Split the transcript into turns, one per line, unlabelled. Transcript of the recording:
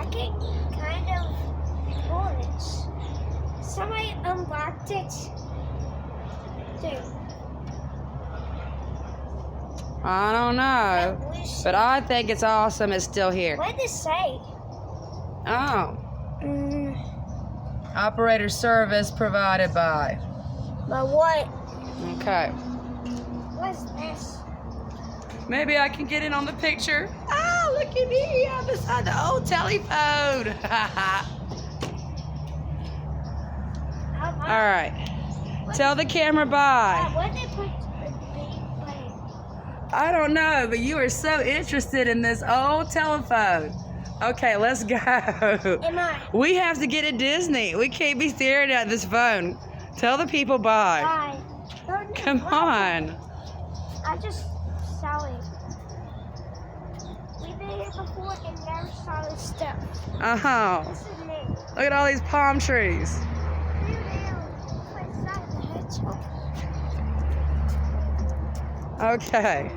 looking kind of foolish. Somebody unlocked it. Dude.
I don't know. But I think it's awesome it's still here.
What did it say?
Oh. Operator service provided by.
But what?
Okay.
What's this?
Maybe I can get in on the picture. Oh, look at me. I'm beside the old telephone. All right. Tell the camera bye.
What did they put the big button?
I don't know, but you are so interested in this old telephone. Okay, let's go.
Am I?
We have to get to Disney. We can't be staring at this phone. Tell the people bye.
Bye.
Come on.
I just saw it. We've been here before and never saw this stuff.
Uh-huh.
This is new.
Look at all these palm trees.
It's not the hedgehog.
Okay.